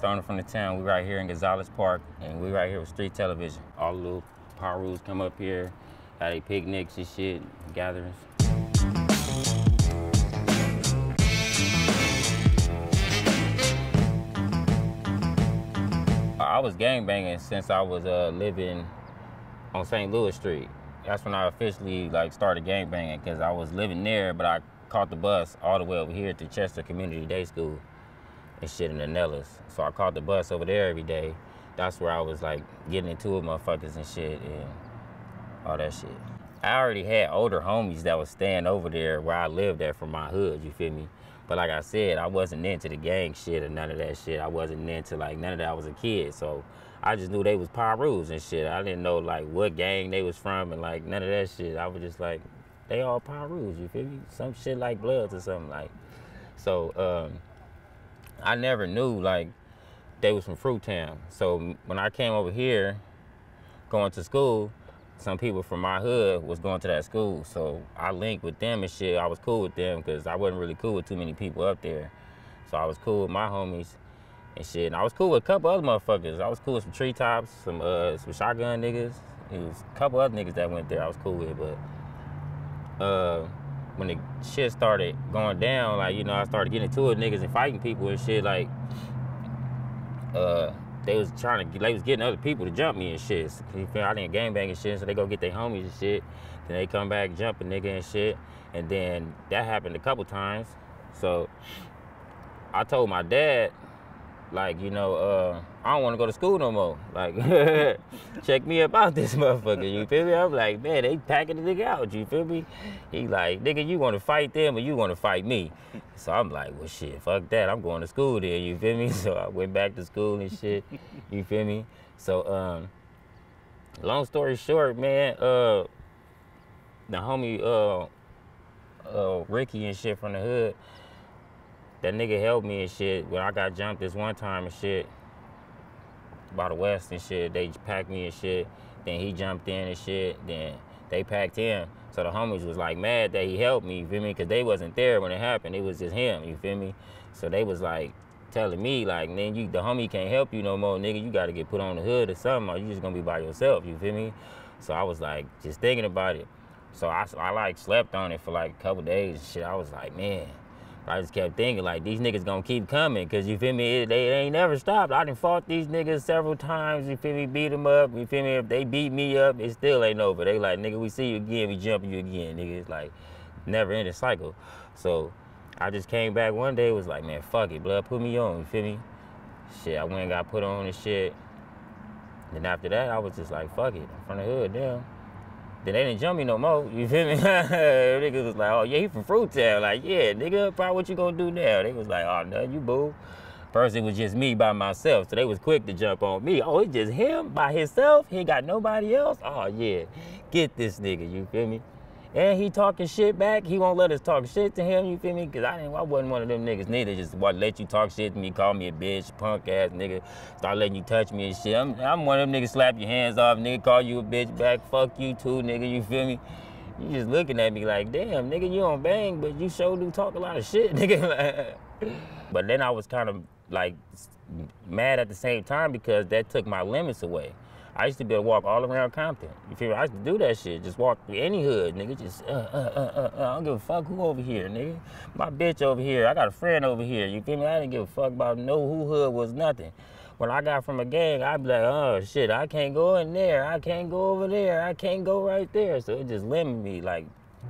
owner from the town. We right here in Gonzales Park, and we right here with Street Television. All the little Pirus come up here, have they picnics and shit, gatherings. I was gangbanging since I was living on St. Louis Street. That's when I officially started gangbanging, because I was living there, but I caught the bus all the way over here to Chester Community Day School and shit in the Nellis. So I caught the bus over there every day. That's where I was getting into it, motherfuckers and shit and all that shit. I already had older homies that was staying over there where I lived at from my hood, you feel me? But like I said, I wasn't into the gang shit or none of that shit. I wasn't into none of that. I was a kid, so I just knew they was Pirus and shit. I didn't know what gang they was from and none of that shit. I was just they all Pirus, you feel me? Some shit like Bloods or something So I never knew they was from Fruit Town. So when I came over here going to school, some people from my hood was going to that school. So I linked with them and shit. I was cool with them because I wasn't really cool with too many people up there. So I was cool with my homies and shit. And I was cool with a couple other motherfuckers. I was cool with some treetops, some shotgun niggas. It was a couple other niggas that went there I was cool with. But when the shit started going down, I started getting into it, niggas and fighting people and shit, they was getting other people to jump me and shit. You feel? I didn't gangbang and shit, so they go get their homies and shit. Then they come back, jump a nigga and shit. And then that happened a couple times. So I told my dad, I don't want to go to school no more. Check me up out this motherfucker, you feel me? I'm like, man, they packing the nigga out, you feel me? He like, nigga, you want to fight them or you want to fight me? So I'm like, well, shit, fuck that. I'm going to school then, you feel me? So I went back to school and shit, you feel me? So, long story short, man, the homie, Ricky and shit from the hood, that nigga helped me and shit when I got jumped this one time and shit by the West and shit. They packed me and shit. Then he jumped in and shit. Then they packed him. So the homies was mad that he helped me, you feel me? Because they wasn't there when it happened. It was just him, you feel me? So they was telling me man, the homie can't help you no more, nigga. You got to get put on the hood or something, or you just going to be by yourself, you feel me? So I was just thinking about it. So I slept on it for a couple days and shit. I was man. I just kept thinking, these niggas gonna keep coming, cause you feel me, they ain't never stopped. I done fought these niggas several times, you feel me, beat them up, you feel me, if they beat me up, it still ain't over. They nigga, we see you again, we jump you again, nigga. It's never ending cycle. So I just came back one day, was man, fuck it, blood, put me on, you feel me? Shit, I went and got put on and shit. Then after that, I was just fuck it, I'm from the hood, damn. Then they didn't jump me no more, you feel me? Niggas was oh yeah, he from Fruit Town. Yeah, nigga, probably what you gonna do now? They was oh, nothing, you boo. First, it was just me by myself, so they was quick to jump on me. Oh, it's just him by himself? He ain't got nobody else? Oh, yeah, get this nigga, you feel me? And he talking shit back. He won't let us talk shit to him, you feel me? Because I wasn't one of them niggas neither. Just let you talk shit to me, call me a bitch, punk ass nigga, start letting you touch me and shit. I'm one of them niggas slap your hands off, nigga, call you a bitch back, fuck you too, nigga, you feel me? You just looking at me damn, nigga, you don't bang, but you sure do talk a lot of shit, nigga. But then I was kind of mad at the same time because that took my limits away. I used to be able to walk all around Compton. You feel me? I used to do that shit. Just walk through any hood, nigga. Just, I don't give a fuck who over here, nigga. My bitch over here. I got a friend over here. You feel me? I didn't give a fuck about who hood was nothing. When I got from a gang, I'd be oh, shit, I can't go in there. I can't go over there. I can't go right there. So it just limited me.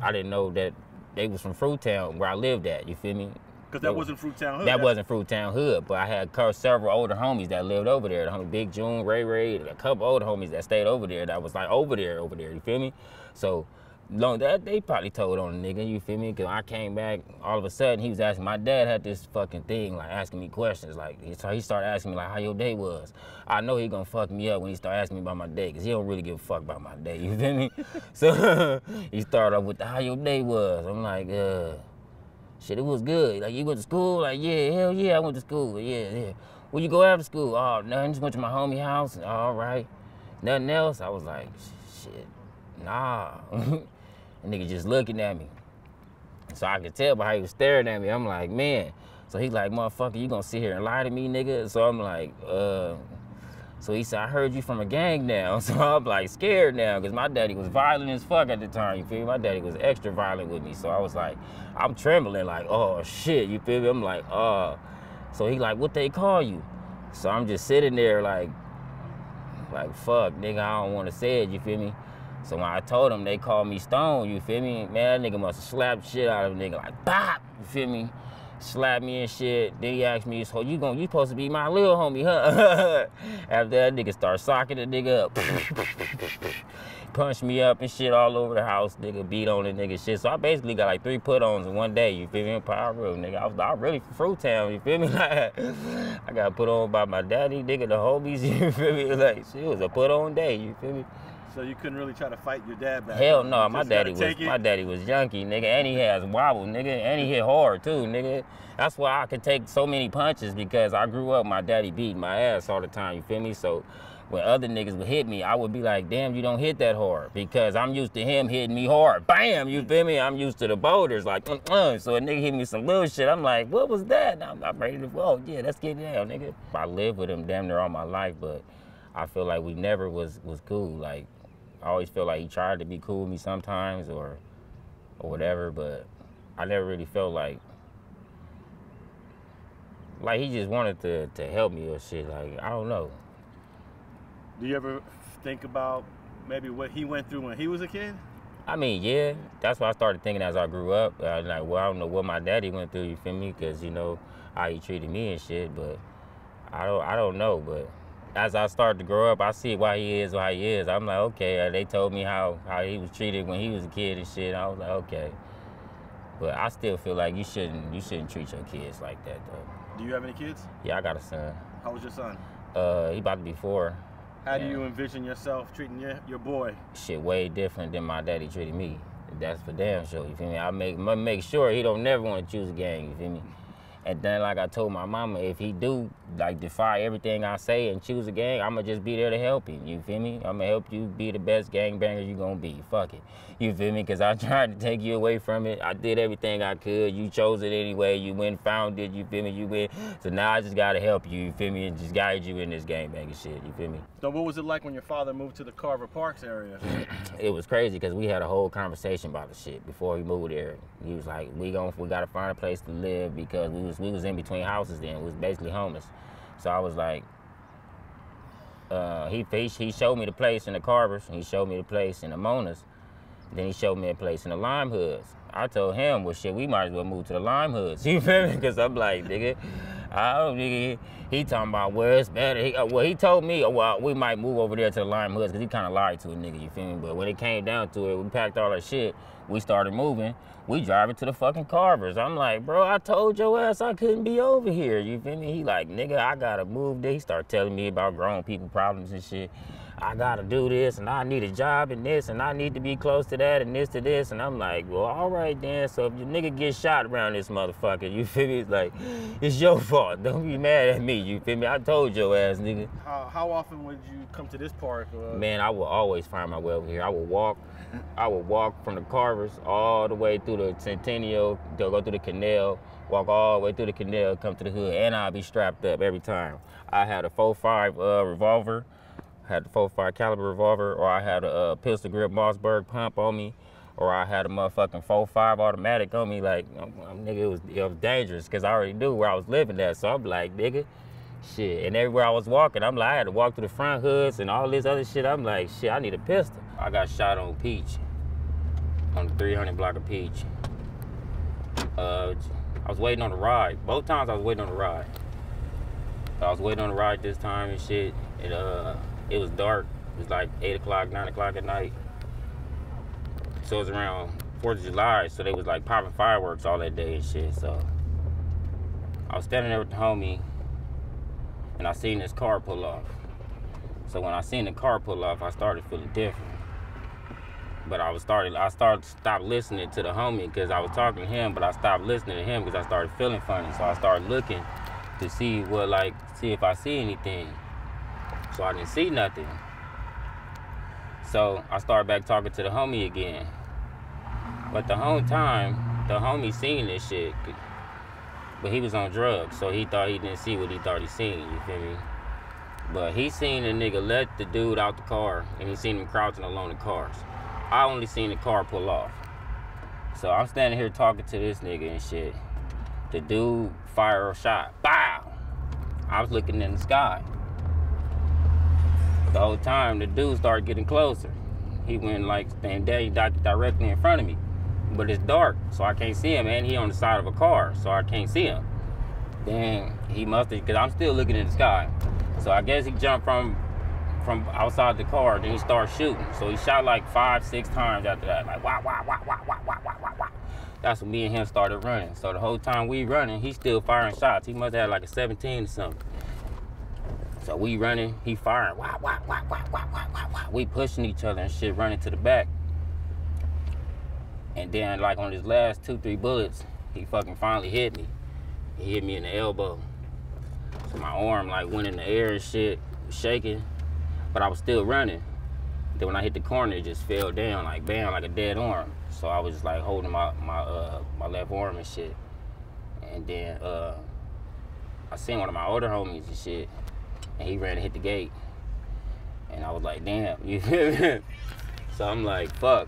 I didn't know that they was from Fruit Town where I lived at. You feel me? Because that wasn't Fruit Town Hood. That wasn't Fruit Town Hood, but I had several older homies that lived over there. The homie Big June, Ray, a couple older homies that stayed over there that was over there, you feel me? So, that they probably told on a nigga, you feel me? Because I came back, all of a sudden, he was asking, my dad had this fucking thing, asking me questions. He started asking me, how your day was. I know he gonna fuck me up when he started asking me about my day, because he don't really give a fuck about my day, you feel me? So, he started off with how your day was. I'm shit, it was good. You went to school? Yeah, hell yeah, I went to school. Yeah. Where you go after school? Oh, nothing, just went to my homie house. All right. Nothing else? I was shit, nah. The nigga just looking at me. So I could tell by how he was staring at me. I'm man. So he like, motherfucker, you gonna sit here and lie to me, nigga? So I'm like, So he said, I heard you from a gang now. So I'm like scared now, because my daddy was violent as fuck at the time, you feel me? My daddy was extra violent with me. So I was like, I'm trembling like, oh shit, you feel me? I'm like, So he like, what they call you? So I'm just sitting there like fuck, nigga, I don't want to say it, you feel me? So when I told him, they called me Stone, you feel me? Man, that nigga must have slapped shit out of a nigga, like, bop, you feel me? Slapped me and shit. Then he asked me, so you supposed to be my little homie, huh? After that, nigga start socking the nigga up. Punched me up and shit all over the house, nigga, beat on the nigga shit. So I basically got like 3 put-ons in one day, you feel me? In Piru, nigga. I was really from Fruit Town, you feel me? Like, I got put on by my daddy, nigga, the homies, you feel me? Like, shit, it was a put-on day, you feel me? So you couldn't really try to fight your dad back? Hell no, my daddy was junky, nigga, and he has wobble, nigga, and he hit hard too, nigga. That's why I could take so many punches, because I grew up, my daddy beat my ass all the time, you feel me? So when other niggas would hit me, I would be like, damn, you don't hit that hard, because I'm used to him hitting me hard. Bam, you feel me? I'm used to the boulders, like, So a nigga hit me some little shit, I'm like, what was that? And I'm ready to, oh yeah, let's get down, nigga. I lived with him damn near all my life, but I feel like we never was cool. Like, I always feel like he tried to be cool with me sometimes or whatever, but I never really felt like he just wanted to help me or shit. Like, I don't know. Do you ever think about maybe what he went through when he was a kid? I mean, yeah, that's what I started thinking as I grew up. Like, well, I don't know what my daddy went through, you feel me? Because, you know, how he treated me and shit, but I don't know, but as I started to grow up, I see why he is how he is. I'm like, okay, they told me how he was treated when he was a kid and shit. I was like, okay. But I still feel like you shouldn't treat your kids like that, though. Do you have any kids? Yeah, I got a son. How old's your son? He about to be 4. How do you envision yourself treating your boy? Shit, way different than my daddy treated me. That's for damn sure, you feel me? I make sure he don't never want to choose a gang, you feel me? And then, like I told my mama, if he do, like, defy everything I say and choose a gang, I'ma just be there to help him, you feel me? I'ma help you be the best gangbanger you gonna be, fuck it. You feel me? Because I tried to take you away from it. I did everything I could. You chose it anyway. You went and found it, you feel me? You went. So now I just gotta help you, you feel me? And just guide you in this gangbanger shit, you feel me? So what was it like when your father moved to the Carver Parks area? It was crazy, because we had a whole conversation about the shit before he moved there. He was like, we gotta find a place to live, because we was in between houses then. We was basically homeless. So I was like, he showed me the place in the Carvers, he showed me the place in the Monas, then he showed me a place in the Lime Hoods. I told him, well, shit, we might as well move to the Lime Hoods. You feel me? Because I'm like, nigga, he talking about where it's better. He told me, well, we might move over there to the Lime Hoods, because he kind of lied to a nigga, you feel me? But when it came down to it, we packed all our shit, we started moving, we driving to the fucking Carvers. I'm like, bro, I told your ass I couldn't be over here, you feel me? He like, nigga, I gotta move there. He started telling me about grown people problems and shit. I gotta do this, and I need a job and this, and I need to be close to that, and this to this. And I'm like, well, all right then. So if your nigga gets shot around this motherfucker, you feel me? It's like, it's your fault. Don't be mad at me, you feel me? I told your ass, nigga. How often would you come to this park? Man, I will always find my way over here. I would walk from the Carvers all the way through the Centennial, go through the canal, walk all the way through the canal, come to the hood, and I'll be strapped up every time. I had a 4.5 revolver. Had the 4.5 caliber revolver, or I had a pistol grip Mossberg pump on me, or I had a motherfucking 4.5 automatic on me. Like, nigga, it was dangerous, because I already knew where I was living at. So I'm like, nigga, shit. And everywhere I was walking, I'm like, I had to walk through the front hoods and all this other shit. I'm like, shit, I need a pistol. I got shot on Peach, on the 300 block of Peach. I was waiting on the ride. Both times I was waiting on the ride. I was waiting on the ride this time and shit. It was dark. It was like 8 o'clock, 9 o'clock at night. So it was around 4th of July, so they was like popping fireworks all that day and shit. So I was standing there with the homie, and I seen this car pull off. So when I seen the car pull off, I started feeling different. But I stopped listening to the homie, because I was talking to him, but I stopped listening to him because I started feeling funny. So I started looking to see if I see anything. So I didn't see nothing. So I started back talking to the homie again. But the whole time, the homie seen this shit. but he was on drugs, so he thought he didn't see what he thought he seen, you feel me? But he seen the nigga let the dude out the car, and he seen him crouching along the cars. I only seen the car pull off. So I'm standing here talking to this nigga and shit. The dude fire a shot, bow! I was looking in the sky. The whole time, the dude started getting closer. He went like, and there he died directly in front of me. But it's dark, so I can't see him, and he on the side of a car, so I can't see him. Then he must have, because I'm still looking in the sky. So I guess he jumped from outside the car, then he started shooting. So he shot like 5-6 times after that, like wah, wah, wah, wah, wah, wah, wah, wah, wah. That's when me and him started running. So the whole time we running, he still firing shots. He must have had like a 17 or something. So we running, he firing, wah, wah, wah, wah, wah, wah, wah, wah. We pushing each other and shit, running to the back. And then like on his last 2-3 bullets, he fucking finally hit me. He hit me in the elbow. So my arm like went in the air and shit, shaking, but I was still running. Then when I hit the corner, it just fell down, like bam, like a dead arm. So I was just like holding my left arm and shit. And then I seen one of my older homies and shit, and he ran and hit the gate. And I was like, damn, you feel me? So I'm like, fuck.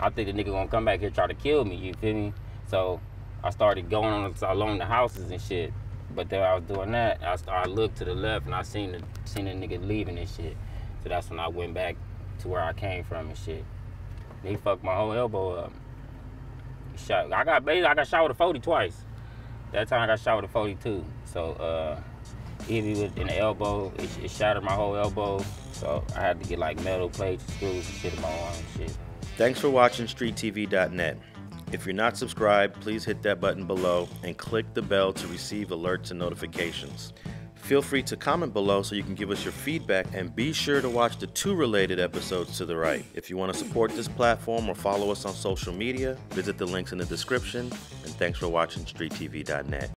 I think the nigga gonna come back here try to kill me, you feel me? So I started going along the houses and shit. But then I was doing that, I looked to the left and I seen the nigga leaving and shit. So that's when I went back to where I came from and shit. He fucked my whole elbow up. I got shot with a 40 twice. That time I got shot with a 42. So hit me in the elbow, it shattered my whole elbow. So I had to get like metal plates and screws and shit in my arm and shit. Thanks for watching StreetTV.net. If you're not subscribed, please hit that button below and click the bell to receive alerts and notifications. Feel free to comment below so you can give us your feedback, and be sure to watch the 2 related episodes to the right. If you want to support this platform or follow us on social media, visit the links in the description, and thanks for watching StreetTV.net.